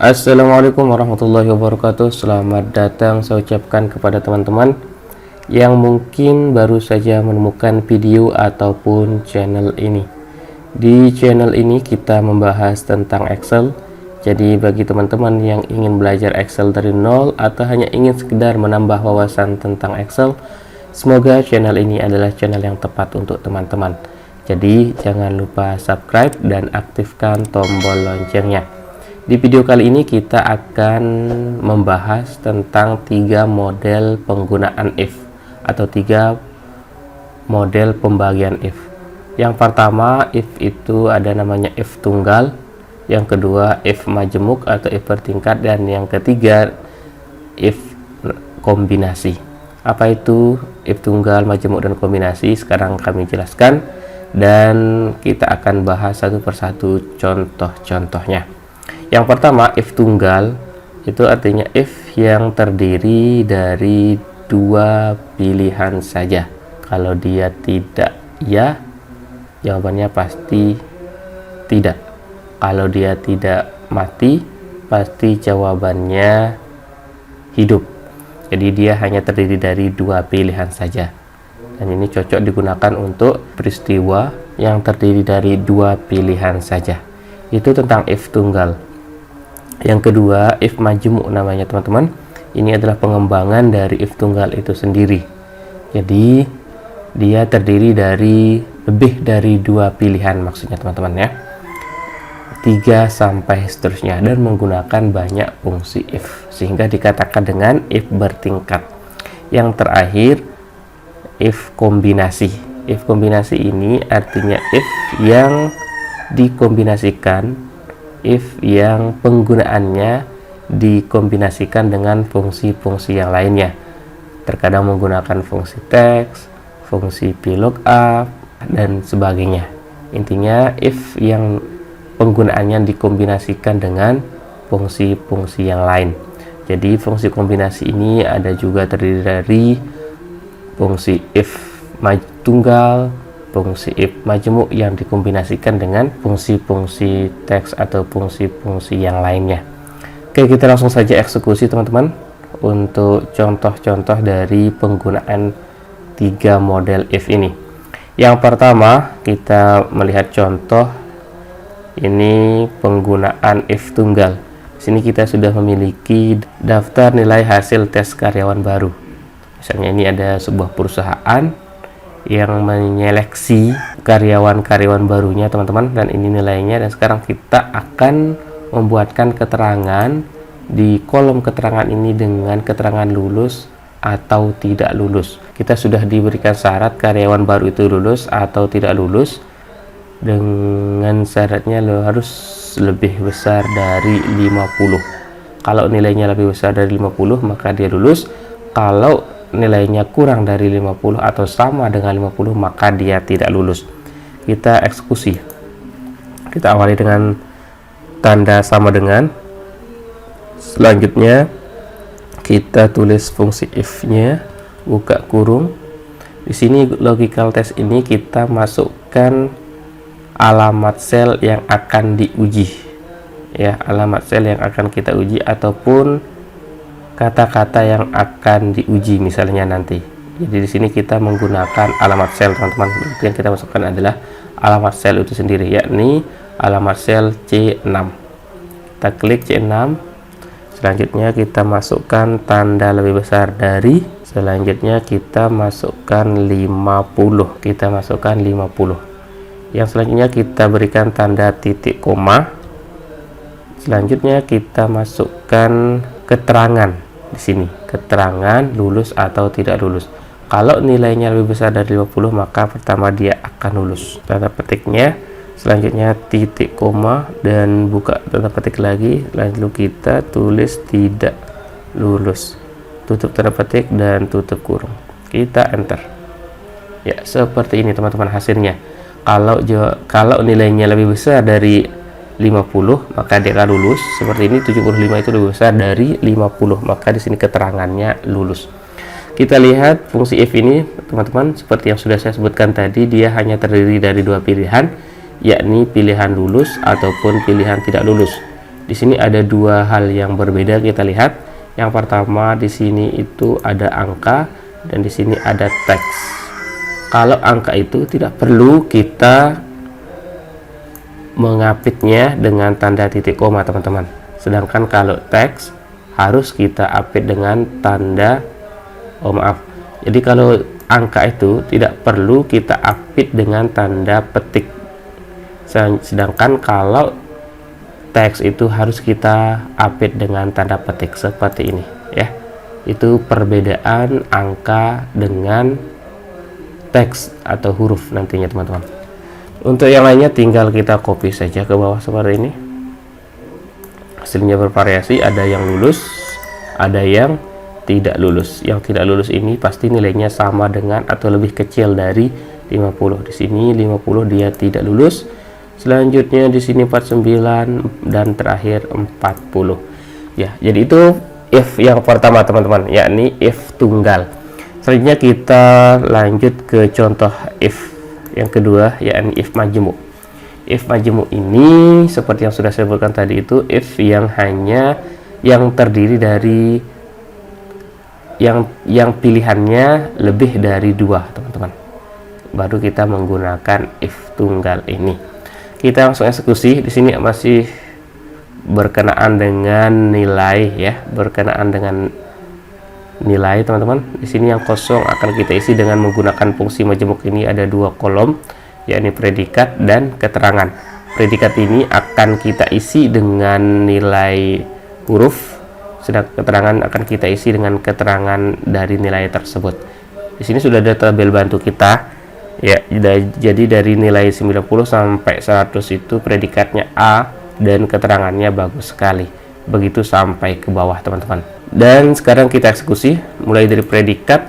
Assalamualaikum warahmatullahi wabarakatuh. Selamat datang saya ucapkan kepada teman-teman yang mungkin baru saja menemukan video ataupun channel ini. Di channel ini kita membahas tentang Excel. Jadi bagi teman-teman yang ingin belajar Excel dari nol atau hanya ingin sekedar menambah wawasan tentang Excel, semoga channel ini adalah channel yang tepat untuk teman-teman. Jadi jangan lupa subscribe dan aktifkan tombol loncengnya. Di video kali ini kita akan membahas tentang 3 model penggunaan if atau 3 model pembagian if. Yang pertama, if itu ada namanya if tunggal, yang kedua if majemuk atau if bertingkat, dan yang ketiga if kombinasi. Apa itu if tunggal, majemuk, dan kombinasi? Sekarang kami jelaskan dan kita akan bahas satu persatu contoh-contohnya. Yang pertama, if tunggal itu artinya if yang terdiri dari 2 pilihan saja. Kalau dia tidak ya, jawabannya pasti tidak. Kalau dia tidak mati, pasti jawabannya hidup. Jadi dia hanya terdiri dari 2 pilihan saja. Dan ini cocok digunakan untuk peristiwa yang terdiri dari 2 pilihan saja. Itu tentang if tunggal. Yang kedua, if majemuk namanya teman-teman. Ini adalah pengembangan dari if tunggal itu sendiri. Jadi dia terdiri dari lebih dari 2 pilihan, maksudnya teman-teman ya. 3 sampai seterusnya, dan menggunakan banyak fungsi if, sehingga dikatakan dengan if bertingkat. Yang terakhir, if kombinasi. If kombinasi ini artinya if yang dikombinasikan, if yang penggunaannya dikombinasikan dengan fungsi-fungsi yang lainnya. Terkadang menggunakan fungsi teks, fungsi VLOOKUP, dan sebagainya. Intinya if yang penggunaannya dikombinasikan dengan fungsi-fungsi yang lain. Jadi fungsi kombinasi ini ada juga terdiri dari fungsi if tunggal, fungsi if majemuk yang dikombinasikan dengan fungsi-fungsi teks atau fungsi-fungsi yang lainnya. Oke, kita langsung saja eksekusi teman-teman untuk contoh-contoh dari penggunaan 3 model if ini. Yang pertama, kita melihat contoh ini penggunaan if tunggal. Di sini kita sudah memiliki daftar nilai hasil tes karyawan baru. Misalnya ini ada sebuah perusahaan yang menyeleksi karyawan-karyawan barunya teman-teman, dan ini nilainya. Dan sekarang kita akan membuatkan keterangan di kolom keterangan ini dengan keterangan lulus atau tidak lulus. Kita sudah diberikan syarat karyawan baru itu lulus atau tidak lulus, dengan syaratnya harus lebih besar dari 50. Kalau nilainya lebih besar dari 50 maka dia lulus. Kalau nilainya kurang dari 50 atau sama dengan 50 maka dia tidak lulus. Kita eksekusi. Kita awali dengan tanda sama dengan. Selanjutnya kita tulis fungsi if-nya, buka kurung. Di sini logical test ini kita masukkan alamat sel yang akan diuji. Ya, alamat sel yang akan kita uji ataupun kata-kata yang akan diuji misalnya nanti. Jadi di sini kita menggunakan alamat sel teman-teman. Yang kita masukkan adalah alamat sel itu sendiri, yakni alamat sel C6. Kita klik C6. Selanjutnya kita masukkan tanda lebih besar dari. Selanjutnya kita masukkan 50. Kita masukkan 50. Yang selanjutnya kita berikan tanda titik koma. Selanjutnya kita masukkan keterangan di sini, keterangan lulus atau tidak lulus. Kalau nilainya lebih besar dari 50 maka pertama dia akan lulus. Tanda petiknya, selanjutnya titik koma dan buka tanda petik lagi, lalu kita tulis tidak lulus. Tutup tanda petik dan tutup kurung. Kita enter. Ya, seperti ini teman-teman hasilnya. Kalau nilainya lebih besar dari 50 maka dia akan lulus. Seperti ini, 75 itu lebih besar dari 50 maka di sini keterangannya lulus. Kita lihat fungsi if ini teman-teman, seperti yang sudah saya sebutkan tadi, dia hanya terdiri dari 2 pilihan, yakni pilihan lulus ataupun pilihan tidak lulus. Di sini ada dua hal yang berbeda, kita lihat. Yang pertama di sini itu ada angka dan di sini ada teks. Kalau angka itu tidak perlu kita mengapitnya dengan tanda titik koma, teman-teman. Sedangkan kalau teks harus kita apit dengan tanda jadi kalau angka itu tidak perlu kita apit dengan tanda petik, sedangkan kalau teks itu harus kita apit dengan tanda petik seperti ini ya. Itu perbedaan angka dengan teks atau huruf nantinya, teman-teman. Untuk yang lainnya tinggal kita copy saja ke bawah seperti ini. Hasilnya bervariasi, ada yang lulus, ada yang tidak lulus. Yang tidak lulus ini pasti nilainya sama dengan atau lebih kecil dari 50. Di sini 50 dia tidak lulus. Selanjutnya di sini 49 dan terakhir 40. Ya, jadi itu if yang pertama, teman-teman, yakni if tunggal. Selanjutnya kita lanjut ke contoh if yang kedua, yakni if majemuk. If majemuk ini seperti yang sudah saya sebutkan tadi, itu if yang hanya yang terdiri dari yang pilihannya lebih dari 2, teman-teman. Baru kita menggunakan if tunggal ini. Kita langsung eksekusi. Di sini masih berkenaan dengan nilai ya, berkenaan dengan nilai, teman-teman. Di sini yang kosong akan kita isi dengan menggunakan fungsi majemuk ini. Ada 2 kolom, yakni predikat dan keterangan. Predikat ini akan kita isi dengan nilai huruf, sedang keterangan akan kita isi dengan keterangan dari nilai tersebut. Di sini sudah ada tabel bantu kita. Ya, jadi dari nilai 90 sampai 100 itu predikatnya A dan keterangannya bagus sekali. Begitu sampai ke bawah, teman-teman. Dan sekarang kita eksekusi mulai dari predikat.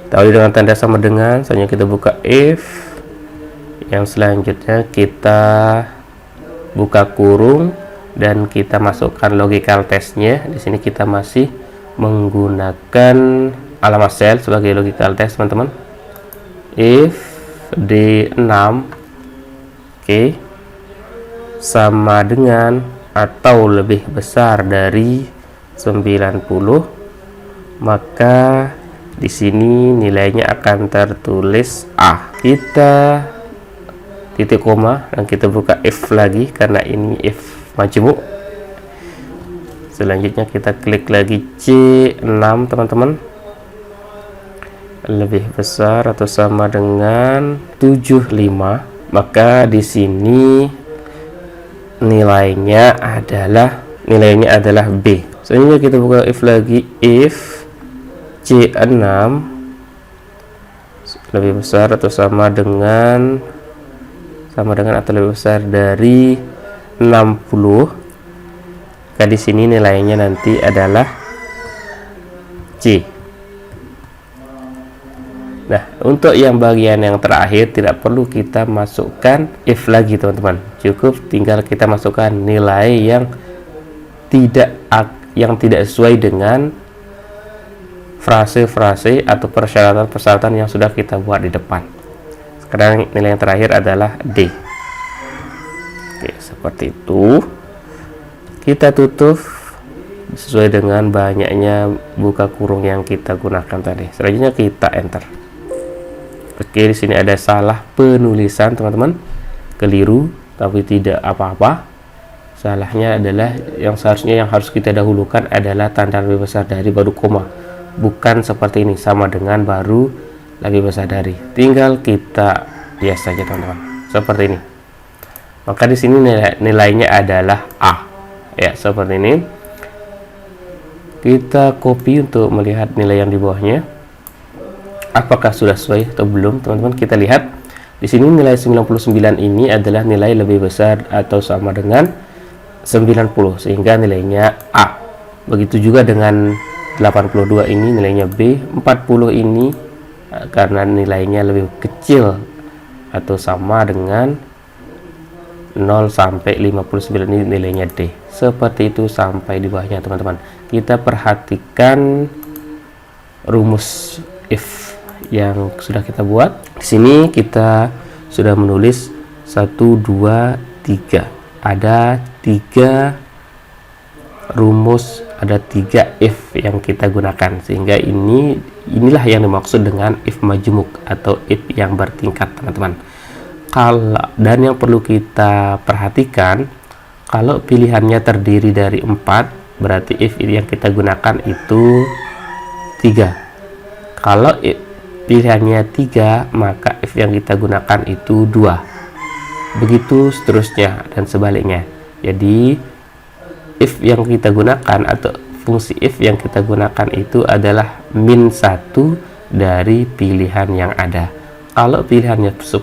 Tawali dengan tanda sama dengan, selanjutnya kita buka if. Yang selanjutnya kita buka kurung dan kita masukkan logical testnya. Di sini kita masih menggunakan alamat sel sebagai logical test, teman-teman. If D6 sama dengan atau lebih besar dari 90, maka di sini nilainya akan tertulis A. Kita titik koma dan kita buka if lagi karena ini if majemuk. Selanjutnya kita klik lagi C6, teman-teman. Lebih besar atau sama dengan 75, maka di sini nilainya adalah B. Selanjutnya kita buka if lagi, if C6 lebih besar atau sama dengan atau lebih besar dari 60, maka di sini nilainya nanti adalah C. Nah, untuk yang bagian yang terakhir tidak perlu kita masukkan if lagi, teman-teman. Cukup tinggal kita masukkan nilai yang tidak sesuai dengan frase-frase atau persyaratan-persyaratan yang sudah kita buat di depan. Sekarang nilai yang terakhir adalah D. Oke, seperti itu. Kita tutup sesuai dengan banyaknya buka kurung yang kita gunakan tadi. Selanjutnya kita enter. Oke, di sini ada salah penulisan, teman-teman. Keliru, tapi tidak apa-apa. Salahnya adalah yang harus kita dahulukan adalah tanda lebih besar dari baru koma. Bukan seperti ini, sama dengan baru lebih besar dari. Tinggal kita hias saja, teman-teman. Seperti ini. Maka di sini nilainya adalah A. Ya, seperti ini. Kita copy untuk melihat nilai yang di bawahnya. Apakah sudah sesuai atau belum, teman-teman? Kita lihat di sini nilai 99 ini adalah nilai lebih besar atau sama dengan 90, sehingga nilainya A. Begitu juga dengan 82 ini nilainya B. 40 ini karena nilainya lebih kecil atau sama dengan 0 sampai 59 ini nilainya D. Seperti itu sampai di bawahnya, teman-teman. Kita perhatikan rumus if yang sudah kita buat. Di sini kita sudah menulis 1, 2, 3. ada 3 rumus, ada 3 if yang kita gunakan, sehingga inilah yang dimaksud dengan if majmuk atau if yang bertingkat, teman-teman. Dan yang perlu kita perhatikan, kalau pilihannya terdiri dari 4, berarti if yang kita gunakan itu 3. Kalau pilihannya 3, maka if yang kita gunakan itu 2. Begitu seterusnya dan sebaliknya. Jadi if yang kita gunakan atau fungsi if yang kita gunakan itu adalah min 1 dari pilihan yang ada. Kalau pilihannya 10,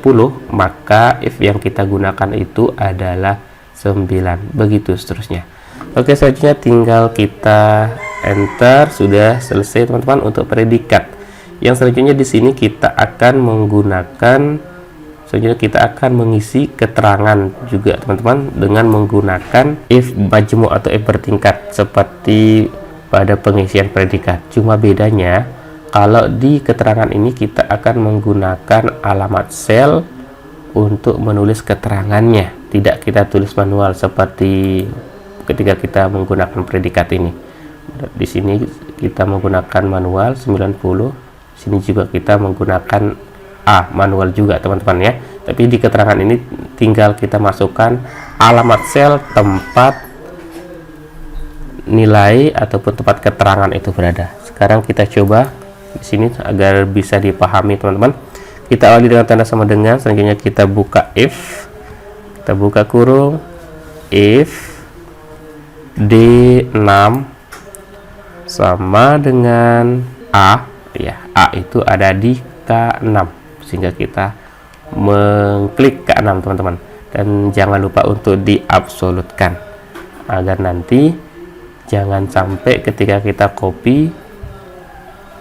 maka if yang kita gunakan itu adalah 9. Begitu seterusnya. Oke, selanjutnya tinggal kita enter. Sudah selesai, teman-teman, untuk predikat. Yang selanjutnya di sini kita akan mengisi keterangan juga, teman-teman, dengan menggunakan if majmuk atau if bertingkat seperti pada pengisian predikat. Cuma bedanya, kalau di keterangan ini kita akan menggunakan alamat sel untuk menulis keterangannya, tidak kita tulis manual seperti ketika kita menggunakan predikat ini. Di sini kita menggunakan manual 90, sini juga kita menggunakan manual juga, teman-teman ya. Tapi di keterangan ini tinggal kita masukkan alamat sel tempat nilai ataupun tempat keterangan itu berada. Sekarang kita coba di sini agar bisa dipahami, teman-teman. Kita awali dengan tanda sama dengan, selanjutnya kita buka if, kita buka kurung, if D6 sama dengan A, ya, A itu ada di K6, sehingga kita mengklik K6, teman-teman. Dan jangan lupa untuk diabsolutkan agar nanti jangan sampai ketika kita copy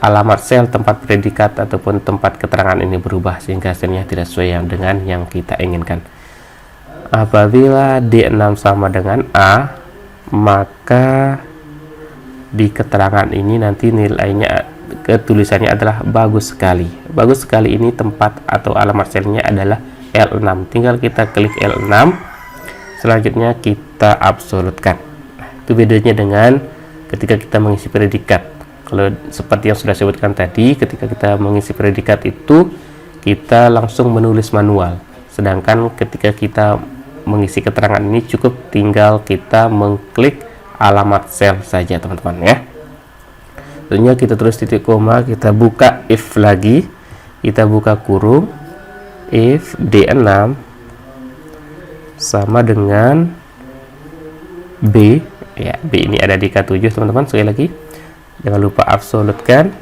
alamat sel tempat predikat ataupun tempat keterangan ini berubah sehingga hasilnya tidak sesuai dengan yang kita inginkan. Apabila D6 sama dengan A, maka di keterangan ini nanti nilainya, ketulisannya adalah bagus sekali. Bagus sekali ini tempat atau alamat selnya adalah L6. Tinggal kita klik L6, selanjutnya kita absolutkan. Itu bedanya dengan ketika kita mengisi predikat. Kalau seperti yang sudah sebutkan tadi, ketika kita mengisi predikat itu kita langsung menulis manual. Sedangkan ketika kita mengisi keterangan ini cukup tinggal kita mengklik alamat sel saja, teman-teman ya. Tentunya kita tulis titik koma, kita buka if lagi, kita buka kurung, if D6 sama dengan B, ya, B ini ada di K7, teman-teman. Sekali lagi, jangan lupa absolutkan,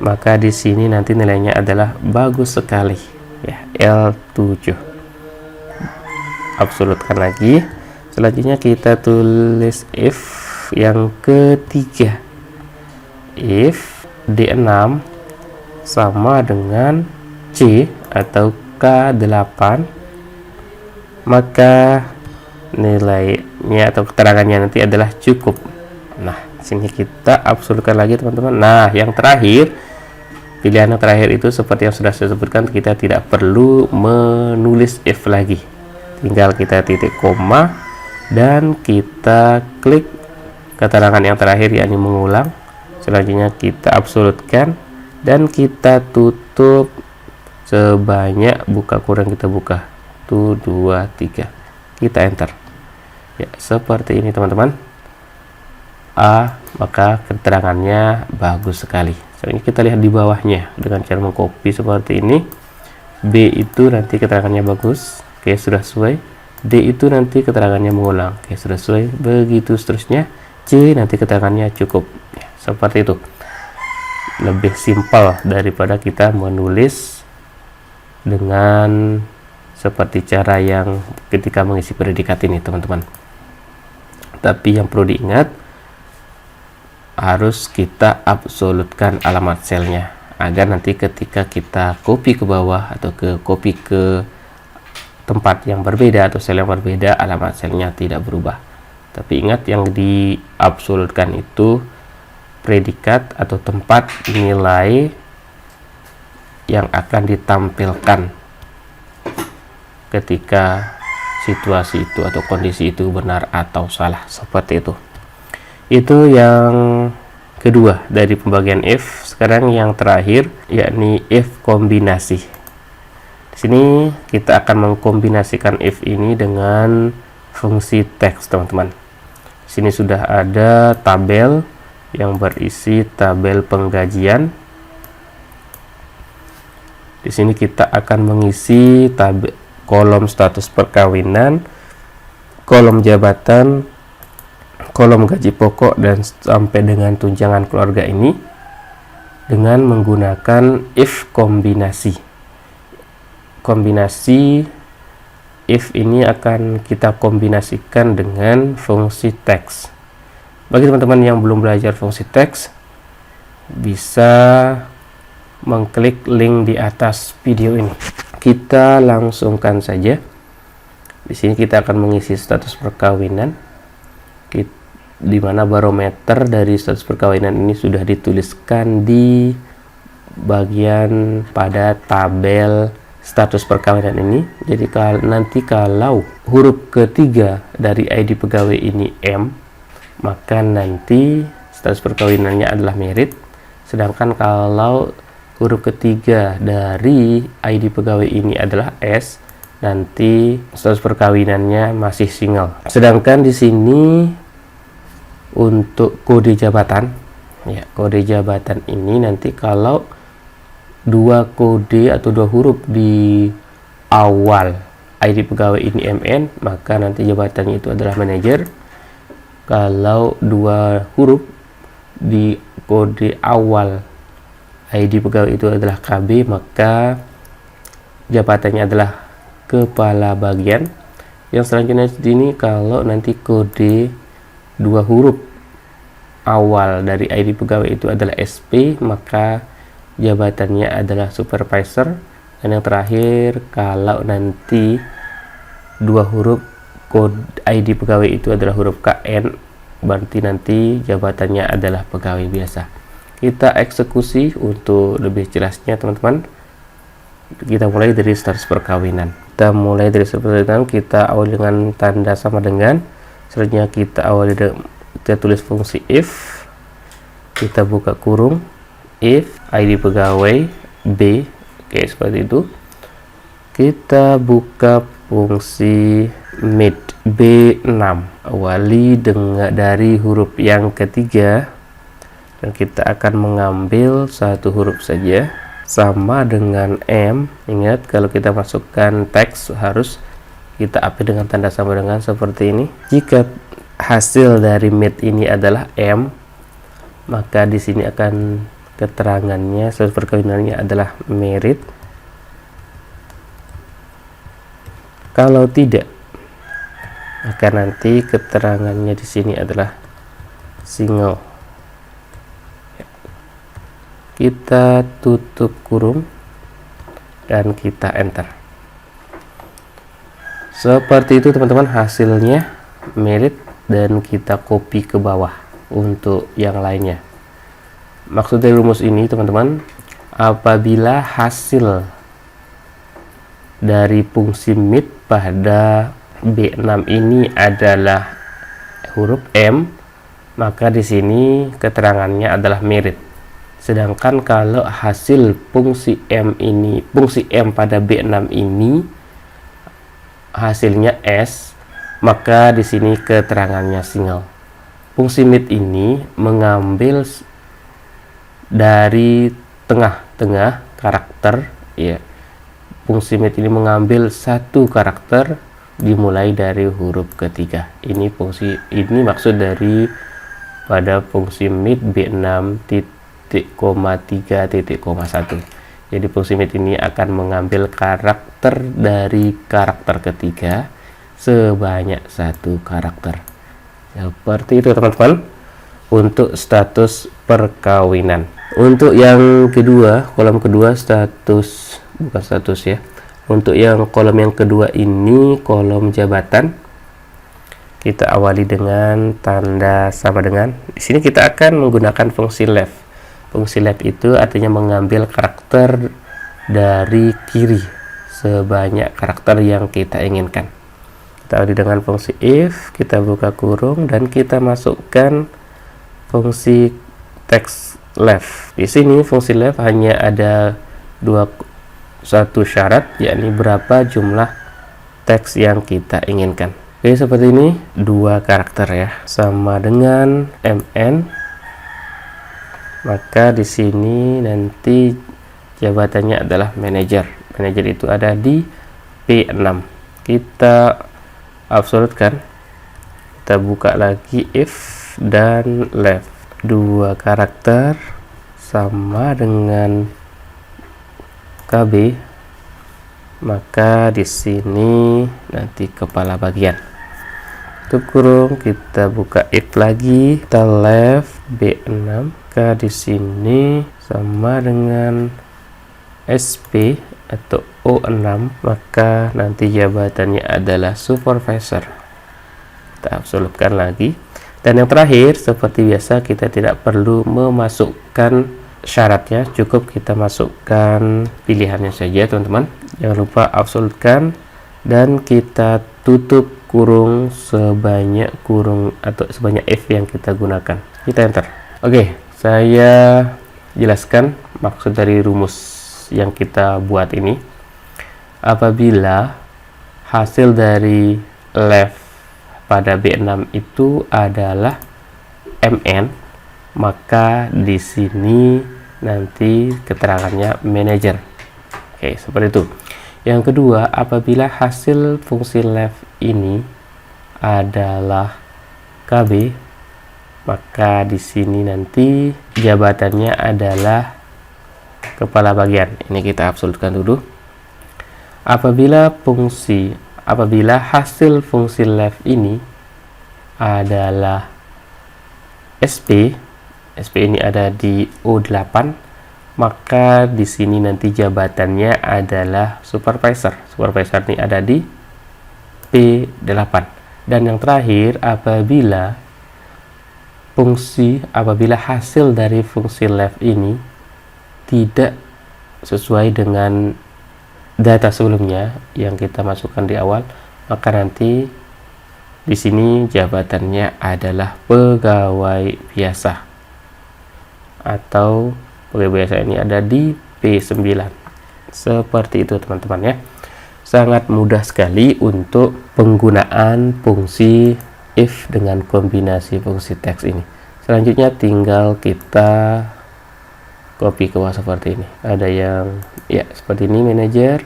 maka di sini nanti nilainya adalah bagus sekali, ya, L7. Absolutkan lagi. Selanjutnya kita tulis if yang ketiga, if D6 sama dengan C atau K8, maka nilainya atau keterangannya nanti adalah cukup. Nah, sini kita absolutkan lagi, teman-teman. Nah, yang terakhir, pilihan yang terakhir itu seperti yang sudah saya sebutkan, kita tidak perlu menulis if lagi, tinggal kita titik koma dan kita klik keterangan yang terakhir, yakni mengulang. Selanjutnya kita absolutkan dan kita tutup sebanyak, buka kurang kita buka 1, 2, 3, kita enter ya, seperti ini, teman-teman. A, maka keterangannya bagus sekali. Selanjutnya kita lihat di bawahnya dengan cara mengcopy seperti ini. B itu nanti keterangannya bagus, oke, sudah sesuai. D itu nanti keterangannya mengulang, oke, sudah sesuai. Begitu seterusnya. C nanti keterangannya cukup ya, seperti itu. Lebih simpel daripada kita menulis dengan seperti cara yang ketika mengisi predikat ini, teman-teman. Tapi yang perlu diingat, harus kita absolutkan alamat selnya agar nanti ketika kita copy ke bawah atau copy ke tempat yang berbeda atau sel yang berbeda, alamat selnya tidak berubah. Tapi ingat, yang diabsolutkan itu predikat atau tempat nilai yang akan ditampilkan ketika situasi itu atau kondisi itu benar atau salah, seperti itu. Itu yang kedua dari pembagian if. Sekarang yang terakhir yakni if kombinasi. Di sini kita akan mengkombinasikan if ini dengan fungsi teks, teman-teman. Di sini sudah ada tabel yang berisi tabel penggajian. Di sini kita akan mengisi kolom status perkawinan, kolom jabatan, kolom gaji pokok, dan sampai dengan tunjangan keluarga ini dengan menggunakan if kombinasi. Kombinasi if ini akan kita kombinasikan dengan fungsi teks. Bagi teman-teman yang belum belajar fungsi teks, bisa mengklik link di atas video ini. Kita langsungkan saja. Di sini kita akan mengisi status perkawinan, di mana barometer dari status perkawinan ini sudah dituliskan di bagian pada tabel status perkawinan ini. Jadi nanti kalau huruf ketiga dari ID pegawai ini M, maka nanti status perkawinannya adalah merit. Sedangkan kalau huruf ketiga dari ID pegawai ini adalah S, nanti status perkawinannya masih single. Sedangkan di sini untuk kode jabatan, ya, kode jabatan ini nanti kalau dua kode atau dua huruf di awal ID pegawai ini MN, maka nanti jabatannya itu adalah manajer. Kalau dua huruf di kode awal ID pegawai itu adalah KB, maka jabatannya adalah kepala bagian. Yang selanjutnya di sini kalau nanti kode dua huruf awal dari ID pegawai itu adalah SP, maka jabatannya adalah supervisor. Dan yang terakhir kalau nanti dua huruf kode ID pegawai itu adalah huruf KN, berarti nanti jabatannya adalah pegawai biasa. Kita eksekusi untuk lebih jelasnya, teman-teman. Kita mulai dari status perkawinan. Kita awali dengan tanda sama dengan. Selanjutnya kita tulis fungsi if. Kita buka kurung if ID pegawai B, oke, seperti itu. Kita buka fungsi mid B6, awali dari huruf yang ketiga, dan kita akan mengambil satu huruf saja sama dengan M. Ingat, kalau kita masukkan teks harus kita api dengan tanda sama dengan seperti ini. Jika hasil dari mid ini adalah M, maka di sini akan keterangannya status perkawinannya adalah merit. Kalau tidak, maka nanti keterangannya di sini adalah single. Kita tutup kurung dan kita enter. Seperti itu, teman-teman, hasilnya merit, dan kita copy ke bawah untuk yang lainnya. Maksud dari rumus ini, teman-teman, apabila hasil dari fungsi mid pada B6 ini adalah huruf M, maka di sini keterangannya adalah merit. Sedangkan kalau hasil fungsi M pada B6 ini hasilnya S, maka di sini keterangannya single. Fungsi mid ini mengambil dari tengah-tengah karakter, ya. Fungsi mid ini mengambil satu karakter dimulai dari huruf ketiga. Ini maksud dari pada fungsi mid B6 3.1. Jadi fungsi mid ini akan mengambil karakter dari karakter ketiga sebanyak satu karakter. Seperti itu, teman-teman, untuk status perkawinan. Untuk yang kedua, kolom kedua bukan status ya. Untuk yang kolom yang kedua ini kolom jabatan. Kita awali dengan tanda sama dengan. Di sini kita akan menggunakan fungsi left. Fungsi left itu artinya mengambil karakter dari kiri sebanyak karakter yang kita inginkan. Kita awali dengan fungsi if, kita buka kurung dan kita masukkan fungsi text left. Di sini fungsi left hanya ada satu syarat, yakni berapa jumlah teks yang kita inginkan. Oke, seperti ini, 2 karakter ya, sama dengan mn. Maka di sini nanti jabatannya adalah manager. Manager itu ada di P6. Kita absolutkan, kita buka lagi if dan left, 2 karakter sama dengan KB, maka di sini nanti kepala bagian tutup kurung, kita buka if lagi, kita left B6, maka di sini sama dengan SP atau O6, maka nanti jabatannya adalah supervisor. Kita absolutkan lagi, dan yang terakhir seperti biasa kita tidak perlu memasukkan syaratnya, cukup kita masukkan pilihannya saja teman-teman. Jangan lupa absolutkan dan kita tutup kurung sebanyak if yang kita gunakan. Kita enter. Oke, saya jelaskan maksud dari rumus yang kita buat ini. Apabila hasil dari left pada B6 itu adalah mn, maka di sini nanti keterangannya manager. Oke, seperti itu. Yang kedua, apabila hasil fungsi left ini adalah KB, maka di sini nanti jabatannya adalah kepala bagian. Ini kita absolutkan dulu. Apabila hasil fungsi left ini adalah SP ini ada di O8, maka di sini nanti jabatannya adalah supervisor. Supervisor ini ada di P8. Dan yang terakhir, apabila hasil dari fungsi left ini tidak sesuai dengan data sebelumnya yang kita masukkan di awal, maka nanti di sini jabatannya adalah pegawai biasa, atau pegawai biasa ini ada di P9. Seperti itu teman-teman ya. Sangat mudah sekali untuk penggunaan fungsi if dengan kombinasi fungsi teks ini. Selanjutnya tinggal kita copy ke bawah seperti ini. Ada yang ya seperti ini, manager,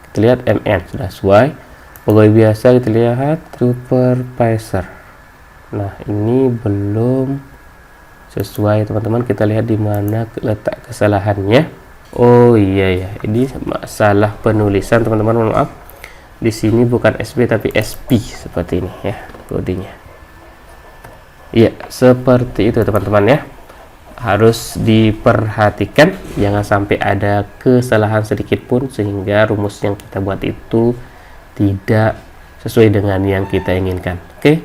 kita lihat mn sudah sesuai. Pegawai biasa kita lihat supervisor. Nah, ini belum sesuai teman-teman. Kita lihat di mana letak kesalahannya. Oh iya ya, ini masalah penulisan teman-teman, mohon maaf. Di sini bukan SB tapi SP seperti ini ya kodenya. Iya, seperti itu teman-teman ya. Harus diperhatikan, jangan sampai ada kesalahan sedikit pun sehingga rumus yang kita buat itu tidak sesuai dengan yang kita inginkan. Oke,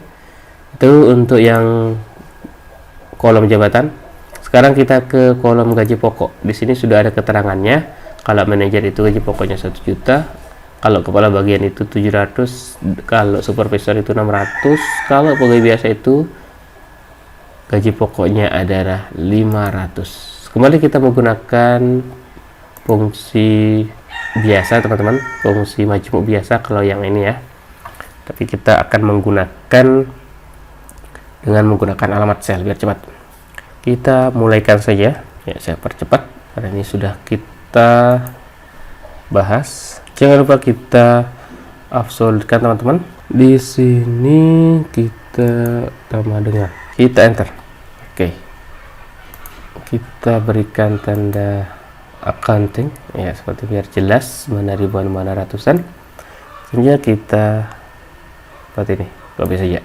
itu untuk yang kolom jabatan. Sekarang kita ke kolom gaji pokok. Di sini sudah ada keterangannya. Kalau manajer itu gaji pokoknya 1 juta, kalau kepala bagian itu 700, kalau supervisor itu 600, kalau pegawai biasa itu gaji pokoknya adalah 500. Kembali kita menggunakan fungsi biasa teman-teman, fungsi majmuk biasa kalau yang ini ya. Tapi kita akan menggunakan dengan menggunakan alamat sel biar cepat. Kita mulaikan saja ya, saya percepat karena ini sudah kita bahas. Jangan lupa kita absolutkan teman-teman. Di sini kita tambah dengan, kita enter. Oke, kita berikan tanda accounting ya, seperti biar jelas mana ribuan mana ratusan, sehingga kita seperti ini, copy saja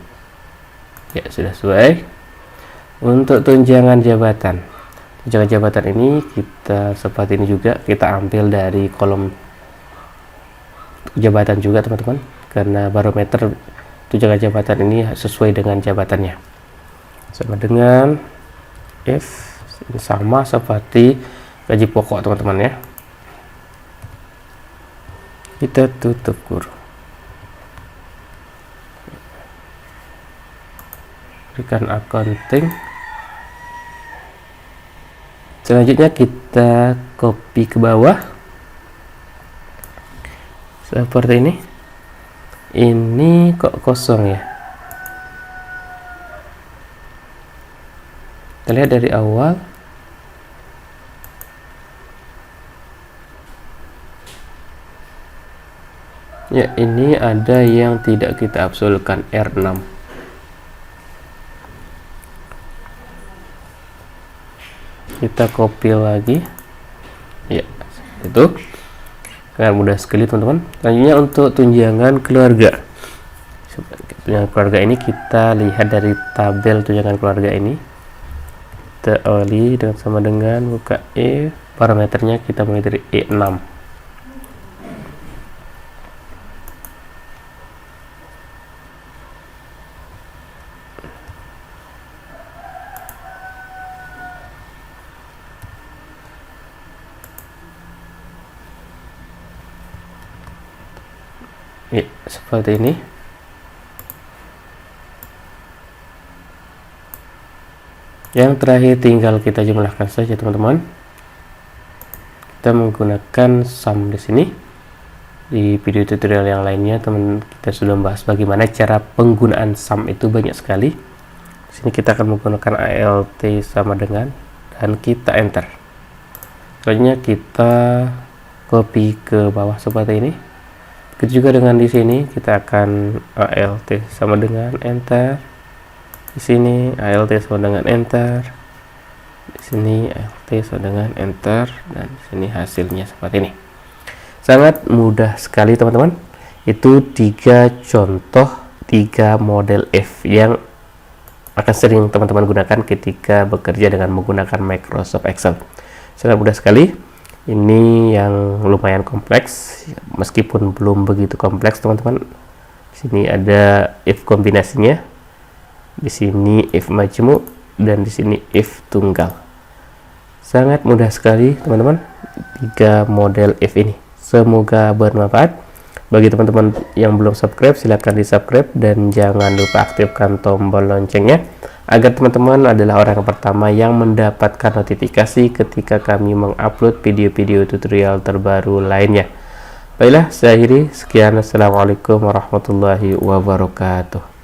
ya, sudah sesuai. Untuk tunjangan jabatan ini kita seperti ini juga, kita ambil dari kolom jabatan juga teman-teman, karena barometer tunjangan jabatan ini sesuai dengan jabatannya. Sama dengan if, ini sama seperti gaji pokok teman-teman ya. Kita tutup kurung. berikan accounting. Selanjutnya kita copy ke bawah seperti ini. Ini kok kosong ya? Kita lihat dari awal. Ya, ini ada yang tidak kita absolkan, R6. Kita copy lagi. Ya, itu sangat mudah sekali teman-teman. Selanjutnya untuk tunjangan keluarga. Tunjangan keluarga ini kita lihat dari tabel tunjangan keluarga ini. Kita awali dengan sama dengan buka E, parameternya kita mulai dari E6. Ya, seperti ini. Yang terakhir tinggal kita jumlahkan saja teman-teman. Kita menggunakan sum di sini. Di video tutorial yang lainnya kita sudah membahas bagaimana cara penggunaan sum itu banyak sekali. Di sini kita akan menggunakan ALT sama dengan dan kita enter. Selanjutnya kita copy ke bawah seperti ini. Begitu juga dengan di sini kita akan ALT sama dengan enter. Di sini ALT sama dengan enter. Di sini ALT sama dengan enter dan di sini hasilnya seperti ini. Sangat mudah sekali teman-teman. Itu 3 contoh 3 model F yang akan sering teman-teman gunakan ketika bekerja dengan menggunakan Microsoft Excel. Sangat mudah sekali. Ini yang lumayan kompleks, meskipun belum begitu kompleks teman-teman. Di sini ada if kombinasinya, di sini if majmu, dan di sini if tunggal. Sangat mudah sekali teman-teman 3 model if ini. Semoga bermanfaat. Bagi teman-teman yang belum subscribe, silahkan di subscribe dan jangan lupa aktifkan tombol loncengnya agar teman-teman adalah orang pertama yang mendapatkan notifikasi ketika kami mengupload video-video tutorial terbaru lainnya. Baiklah, saya akhiri. Sekian, assalamualaikum warahmatullahi wabarakatuh.